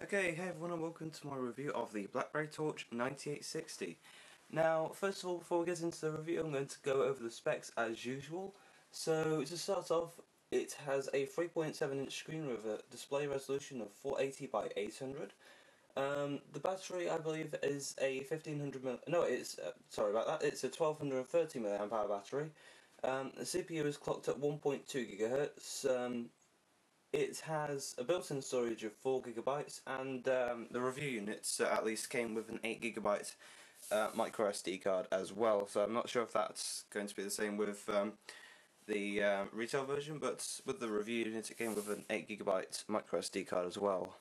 Okay, hey everyone and welcome to my review of the BlackBerry Torch 9860. Now, first of all, before we get into the review, I'm going to go over the specs as usual. So, to start off, it has a 3.7-inch screen with a display resolution of 480 by 800. The battery, I believe, is a 1500 mAh. No, it's sorry about that. It's a 1230 mAh battery. The CPU is clocked at 1.2 GHz. It has a built-in storage of 4 GB, and the review units at least came with an 8 GB micro SD card as well. So I'm not sure if that's going to be the same with the retail version, but with the review unit it came with an 8 GB micro SD card as well.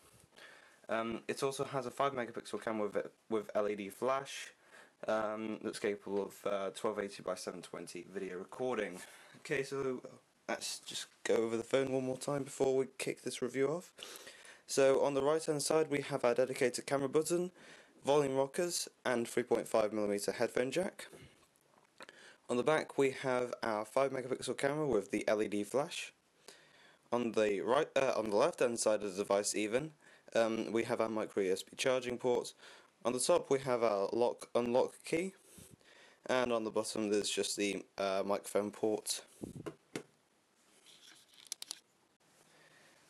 It also has a 5 megapixel camera with LED flash that's capable of 1280 by 720 video recording. Okay, so let's just go over the phone one more time before we kick this review off. So on the right hand side we have our dedicated camera button, volume rockers and 3.5mm headphone jack. On the back we have our 5 megapixel camera with the LED flash. On the left hand side of the device even, we have our micro USB charging port. On the top we have our lock-unlock key, and on the bottom there's just the microphone port.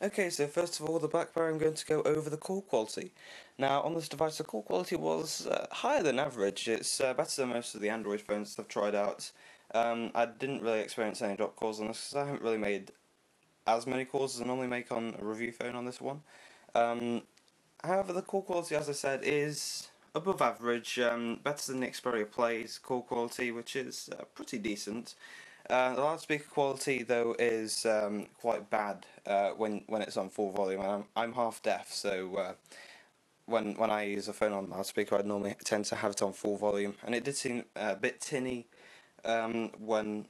Okay, so first of all, the BlackBerry, I'm going to go over the call quality. Now, on this device, the call quality was higher than average. It's better than most of the Android phones I've tried out. I didn't really experience any drop calls on this because I haven't really made as many calls as I normally make on a review phone on this one. However, the call quality, as I said, is above average, better than the Xperia Play's call quality, which is pretty decent. The loudspeaker quality, though, is quite bad when it's on full volume. I'm half deaf, so when I use a phone on loudspeaker, I normally tend to have it on full volume, and it did seem a bit tinny when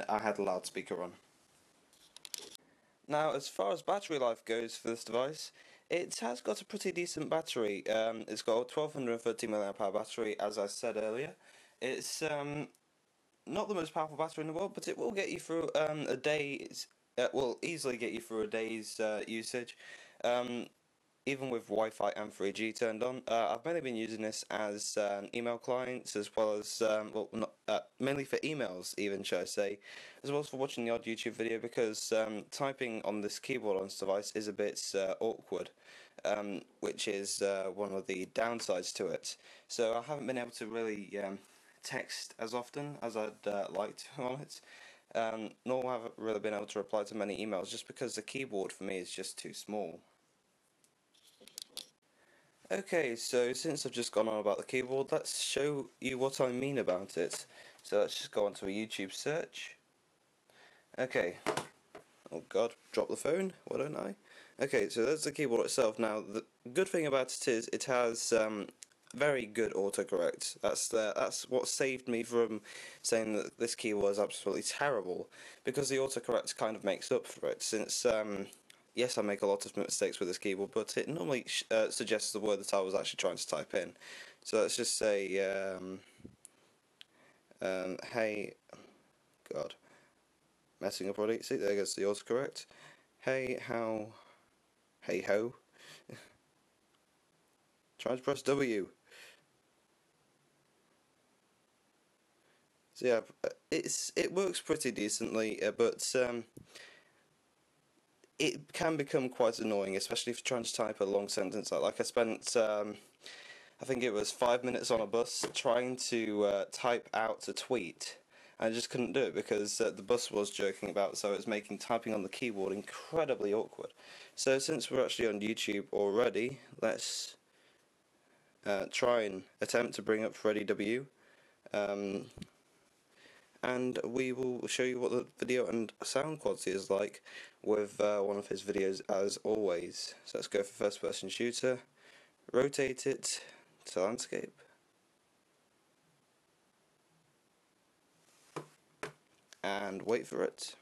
I had the loudspeaker on. Now, as far as battery life goes for this device, it has got a pretty decent battery. It's got a 1230 mAh battery, as I said earlier. It's not the most powerful battery in the world, but it will get you through a day's. Will easily get you through a day's usage, even with Wi-Fi and 3G turned on. I've mainly been using this as email clients, as well as mainly for emails, even shall I say, as well as for watching the odd YouTube video, because typing on this keyboard on this device is a bit awkward. Which is one of the downsides to it. So I haven't been able to really text as often as I'd like to on it, nor have I really been able to reply to many emails, just because the keyboard for me is just too small. Okay, so since I've just gone on about the keyboard, let's show you what I mean about it. So let's just go onto a YouTube search. Okay. Oh god, drop the phone, why don't I? Okay, so that's the keyboard itself. Now, the good thing about it is it has very good autocorrect. That's what saved me from saying that this keyboard is absolutely terrible, because the autocorrect kind of makes up for it, since yes, I make a lot of mistakes with this keyboard, but it normally suggests the word that I was actually trying to type in. So let's just say hey, god, messing up already. See, there goes the autocorrect. Hey ho. Trying to press W. So yeah, it works pretty decently, but it can become quite annoying, especially if you're trying to type a long sentence. Like I spent, I think it was 5 minutes on a bus trying to type out a tweet. I just couldn't do it because the bus was joking about, so it was making typing on the keyboard incredibly awkward. So since we're actually on YouTube already, let's try and attempt to bring up Freddy W. And we will show you what the video and sound quality is like with one of his videos as always. So let's go for first person shooter, rotate it to landscape, and wait for it.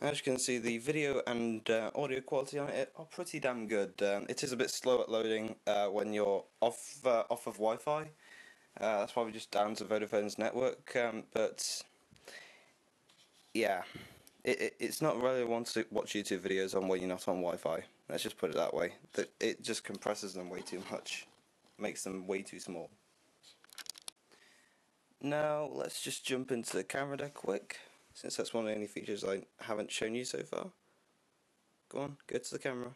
As you can see, the video and audio quality on it are pretty damn good. It is a bit slow at loading when you're off of Wi-Fi. That's probably just down to Vodafone's network, but yeah, it's not really one to watch YouTube videos on when you're not on Wi-Fi. Let's just put it that way. It just compresses them way too much, makes them way too small. Now let's just jump into the camera deck quick, since that's one of the only features I haven't shown you so far. Go on, go to the camera.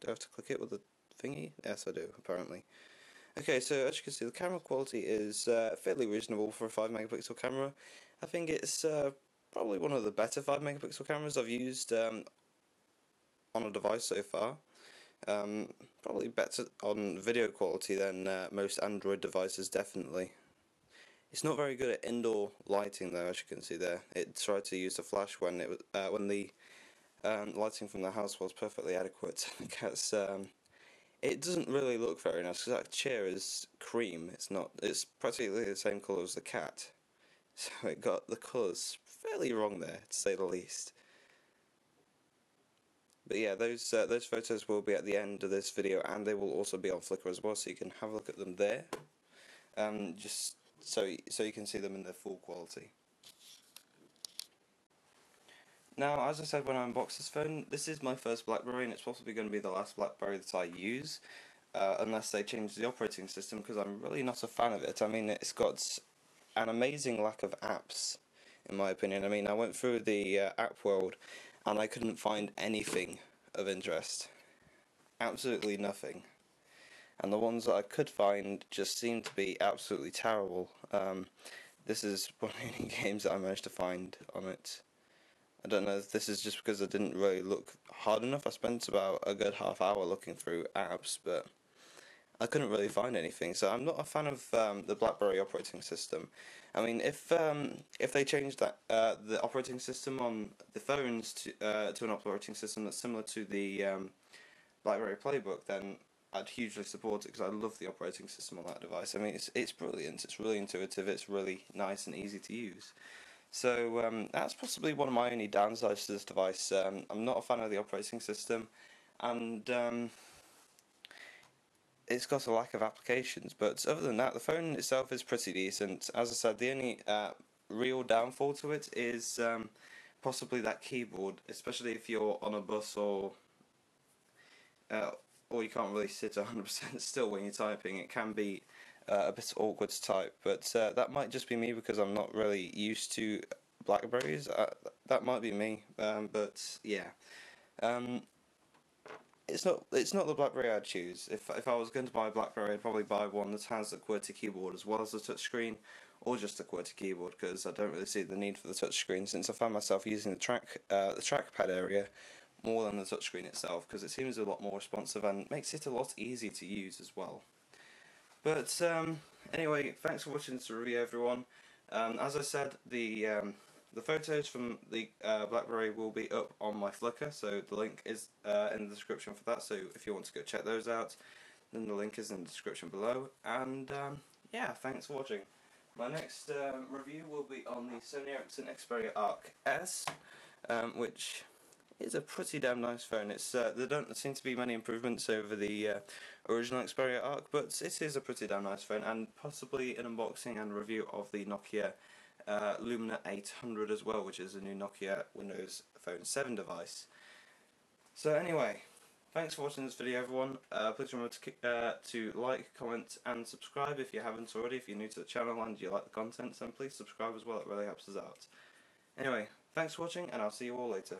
Do I have to click it with the thingy? Yes, I do, apparently. Okay, so as you can see, the camera quality is fairly reasonable for a 5 megapixel camera. I think it's probably one of the better 5 megapixel cameras I've used on a device so far. Probably better on video quality than most Android devices, definitely. It's not very good at indoor lighting though, as you can see there. It tried to use the flash when it was when the lighting from the house was perfectly adequate. Because it doesn't really look very nice. Because that chair is cream. It's not. It's practically the same colour as the cat. So it got the colours fairly wrong there, to say the least. But yeah, those photos will be at the end of this video, and they will also be on Flickr as well, so you can have a look at them there. Just so you can see them in their full quality. Now, as I said when I unboxed this phone, this is my first BlackBerry, and it's possibly going to be the last BlackBerry that I use, unless they change the operating system, because I'm really not a fan of it. I mean, it's got an amazing lack of apps, in my opinion. I mean, I went through the app world, and I couldn't find anything of interest. Absolutely nothing. And the ones that I could find just seemed to be absolutely terrible. This is one of the only games that I managed to find on it. I don't know if this is just because I didn't really look hard enough. I spent about a good half hour looking through apps, but I couldn't really find anything. So I'm not a fan of the BlackBerry operating system. I mean, if they changed that the operating system on the phones to an operating system that's similar to the BlackBerry Playbook, then I'd hugely support it, because I love the operating system on that device. I mean, it's brilliant. It's really intuitive. It's really nice and easy to use. So that's possibly one of my only downsides to this device. I'm not a fan of the operating system, and it's got a lack of applications. But other than that, the phone itself is pretty decent. As I said, the only real downfall to it is possibly that keyboard, especially if you're on a bus or you can't really sit 100% still when you're typing. It can be a bit awkward to type, but that might just be me because I'm not really used to BlackBerries. That might be me, but yeah, it's not the BlackBerry I'd choose. If I was going to buy a BlackBerry, I'd probably buy one that has the QWERTY keyboard as well as the touchscreen, or just the QWERTY keyboard, because I don't really see the need for the touchscreen, since I found myself using the trackpad area more than the touchscreen itself, because it seems a lot more responsive and makes it a lot easier to use as well. But anyway, thanks for watching this review, everyone. As I said, the photos from the BlackBerry will be up on my Flickr, so the link is in the description for that. So if you want to go check those out, then the link is in the description below. And yeah, thanks for watching. My next review will be on the Sony Ericsson Xperia Arc S, which is a pretty damn nice phone. There don't seem to be many improvements over the original Xperia Arc, but it is a pretty damn nice phone, and possibly an unboxing and review of the Nokia Lumia 800 as well, which is a new Nokia Windows Phone 7 device. So anyway, thanks for watching this video, everyone. Please remember to like, comment and subscribe if you haven't already. If you're new to the channel and you like the content, then please subscribe as well. It really helps us out. Anyway, thanks for watching, and I'll see you all later.